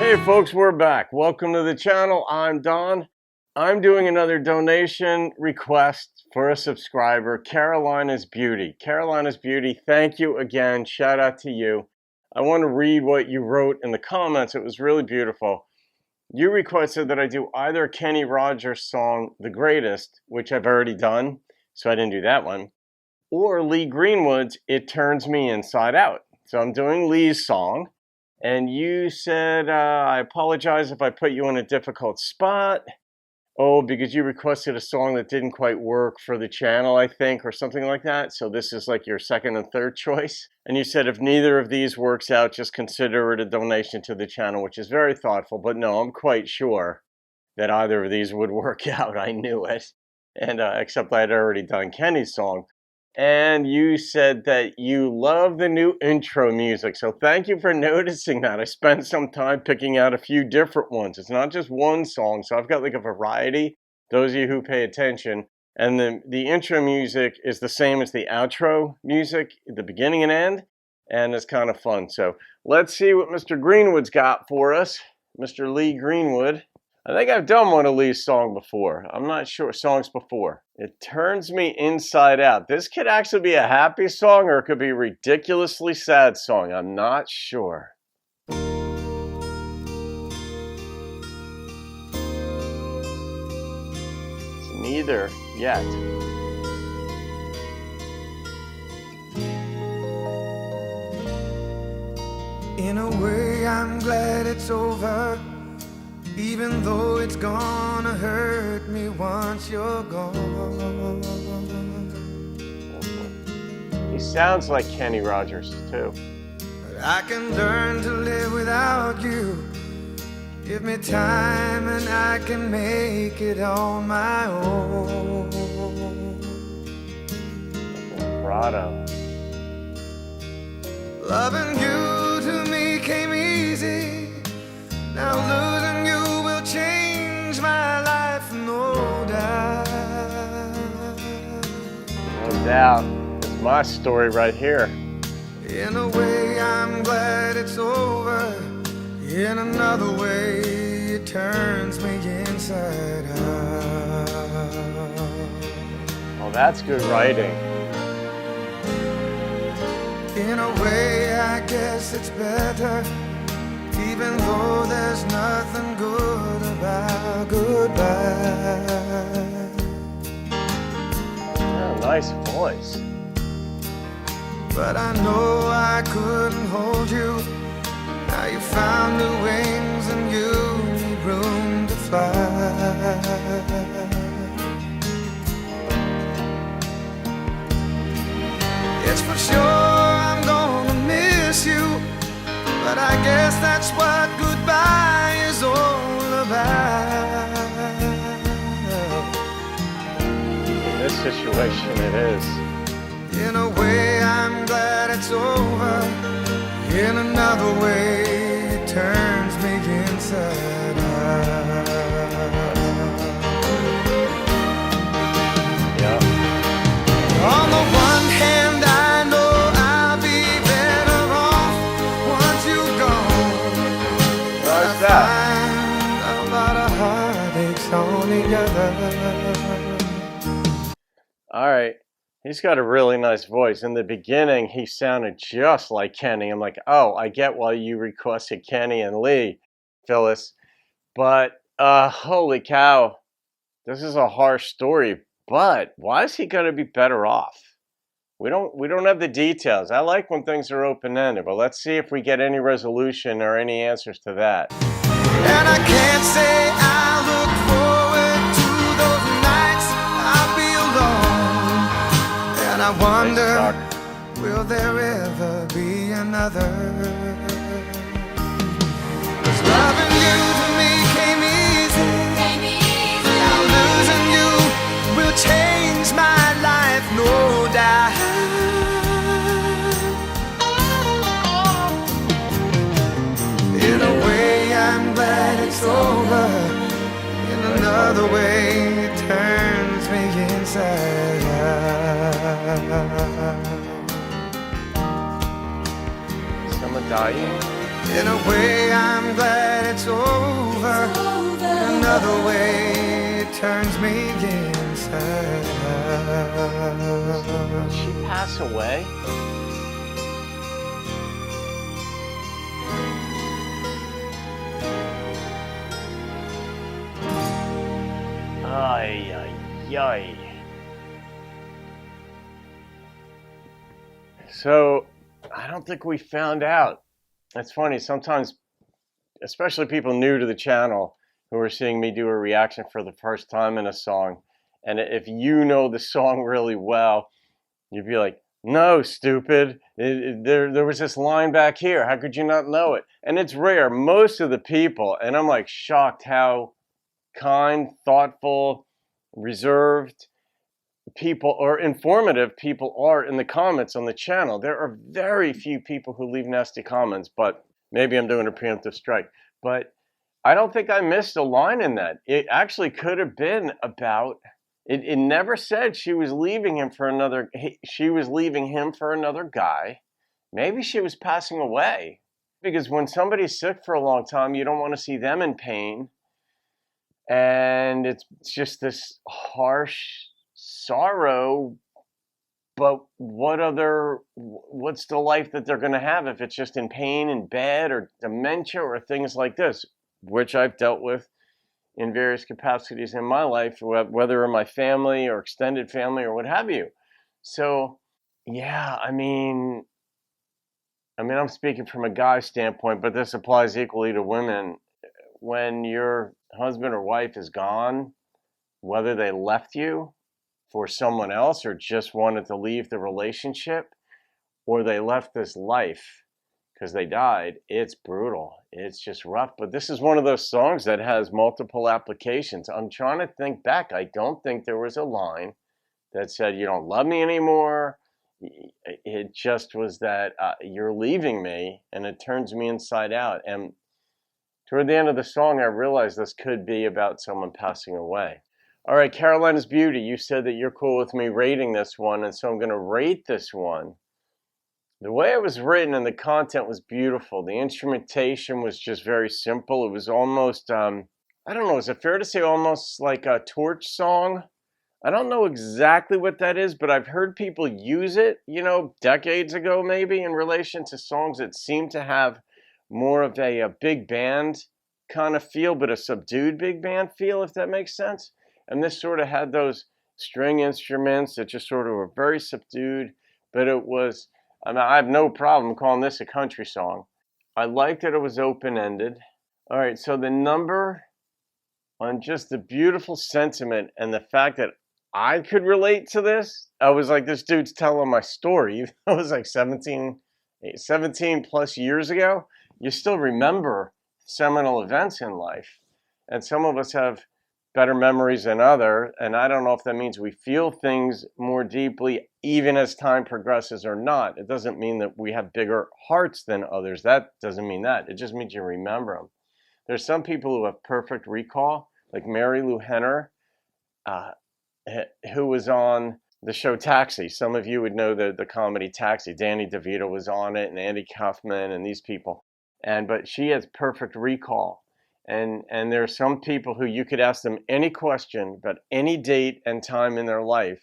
Hey folks, we're back. Welcome to the channel. I'm Don. I'm doing another donation request for a subscriber, Carolina's Beauty. Carolina's Beauty, thank you again. Shout out to you. I want to read what you wrote in the comments. It was really beautiful. You requested that I do either a Kenny Rogers song, The Greatest, which I've already done, so I didn't do that one, or Lee Greenwood's It Turns Me Inside Out. So I'm doing Lee's song. And you said, I apologize if I put you in a difficult spot. Oh, because you requested a song that didn't quite work for the channel, I think, or something like that. So this is like your second and third choice. And you said if neither of these works out, just consider it a donation to the channel, which is very thoughtful. But no, I'm quite sure that either of these would work out. I knew it. And except I had already done Kenny's song. And you said that you love the new intro music. So thank you for noticing that. I spent some time picking out a few different ones. It's not just one song. So I've got like a variety, those of you who pay attention. And the intro music is the same as the outro music at the beginning and end. And it's kind of fun. So let's see what Mr. Greenwood's got for us. Mr. Lee Greenwood. I think I've done one of Lee's songs before. I'm not sure. Songs before. It Turns Me Inside Out. This could actually be a happy song or it could be a ridiculously sad song. I'm not sure. It's neither yet. In a way, I'm glad it's over. Even though it's gonna hurt me once you're gone. He sounds like Kenny Rogers too. But I can learn to live without you. Give me time and I can make it on my own. Prado. Loving you to me came easy. Now losing you will change my life, no doubt. No doubt. It's my story right here. In a way, I'm glad it's over. In another way, it turns me inside out. Oh, that's good writing. In a way, I guess it's better. Even though there's nothing good about goodbye. Oh, nice voice. But I know I couldn't hold you. Now you found new wings and you need room to fly. It's for sure I'm gonna miss you. But I guess that's what goodbye is all about. In this situation, it is. In a way, I'm glad it's over. In another way, it turns me inside out. Yeah. On the one hand, I know I'll be better off once you're gone. How's that? A lot of heartaches on the other. All right. He's got a really nice voice. In the beginning, he sounded just like Kenny. I'm like, oh, I get why you requested Kenny and Lee, Phyllis. But holy cow, this is a harsh story. But why is he going to be better off? We don't have the details. I like when things are open-ended, but let's see if we get any resolution or any answers to that. And I can't say I look forward to those nights I'll be alone. And I wonder, will there ever be another? 'Cause loving you to me came easy. Now losing you will change my life, no doubt. In a way, I'm glad it's over. In another way, it turns me inside out. Someone dying? In a way, I'm glad it's over. Another way, it turns me inside. Did she pass away? Ay, ay, ay. So, I don't think we found out. It's funny, sometimes, especially people new to the channel who are seeing me do a reaction for the first time in a song, and if you know the song really well, you'd be like, no, stupid, there was this line back here, how could you not know it? And it's rare, most of the people, and I'm like shocked how kind, thoughtful, reserved people or informative people are in the comments on the channel. There are very few people who leave nasty comments, but maybe I'm doing a preemptive strike. But I don't think I missed a line in that. It actually could have been about, it never said she was leaving him for another, she was leaving him for another guy. Maybe she was passing away. Because when somebody's sick for a long time, you don't want to see them in pain. And it's just this harsh sorrow, but what's the life that they're going to have if it's just in pain and bed or dementia or things like this, which I've dealt with in various capacities in my life, whether in my family or extended family or what have you. So, yeah, I mean, I'm speaking from a guy's standpoint, but this applies equally to women. When your husband or wife is gone, whether they left you for someone else or just wanted to leave the relationship, or they left this life because they died, it's brutal. It's just rough. But this is one of those songs that has multiple applications. I'm trying to think back. I don't think there was a line that said, you don't love me anymore. It just was that you're leaving me and it turns me inside out. And toward the end of the song, I realized this could be about someone passing away. All right, Carolina's Beauty, you said that you're cool with me rating this one, and so I'm going to rate this one. The way it was written and the content was beautiful. The instrumentation was just very simple. It was almost, I don't know, is it fair to say almost like a torch song? I don't know exactly what that is, but I've heard people use it, decades ago maybe, in relation to songs that seem to have more of a big band kind of feel, but a subdued big band feel, if that makes sense. And this sort of had those string instruments that just sort of were very subdued, but it was, I have no problem calling this a country song. I liked that it was open-ended. All right, so the number on just the beautiful sentiment and the fact that I could relate to this, I was like, this dude's telling my story. I was like 17 plus years ago. You still remember seminal events in life. And some of us have better memories than others, and I don't know if that means we feel things more deeply even as time progresses or not. It doesn't mean that we have bigger hearts than others. That doesn't mean that. It just means you remember them. There's some people who have perfect recall, like Mary Lou Henner, who was on the show Taxi. Some of you would know the comedy Taxi. Danny DeVito was on it, and Andy Kaufman, and these people. But she has perfect recall. And there are some people who you could ask them any question about any date and time in their life,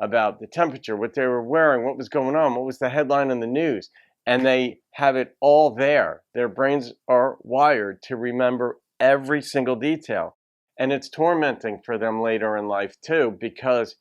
about the temperature, what they were wearing, what was going on, what was the headline in the news, and they have it all there. Their brains are wired to remember every single detail. And it's tormenting for them later in life too, because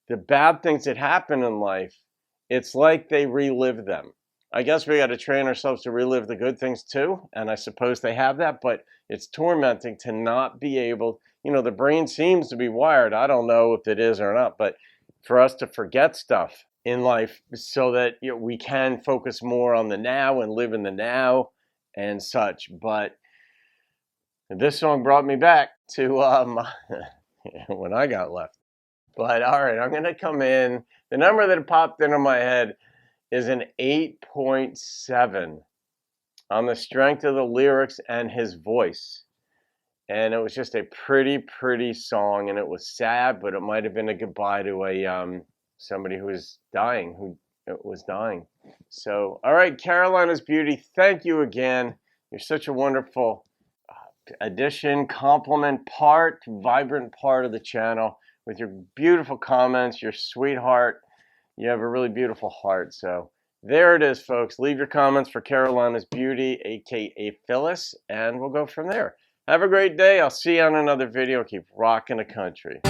the bad things that happen in life, it's like they relive them. I guess we got to train ourselves to relive the good things too, and I suppose they have that, but it's tormenting to not be able, the brain seems to be wired, I don't know if it is or not, but for us to forget stuff in life so that we can focus more on the now and live in the now and such. But this song brought me back to when I got left. But all right, I'm going to come in. The number that popped into my head is an 8.7 on the strength of the lyrics and his voice. And it was just a pretty song, and it was sad, but it might have been a goodbye to somebody who was dying, So, all right, Carolina's Beauty, thank you again. You're such a wonderful addition, complement, vibrant part of the channel with your beautiful comments, your sweetheart. You have a really beautiful heart. So there it is, folks. Leave your comments for Carolina's Beauty, aka Phyllis, and we'll go from there. Have a great day. I'll see you on another video. Keep rocking the country.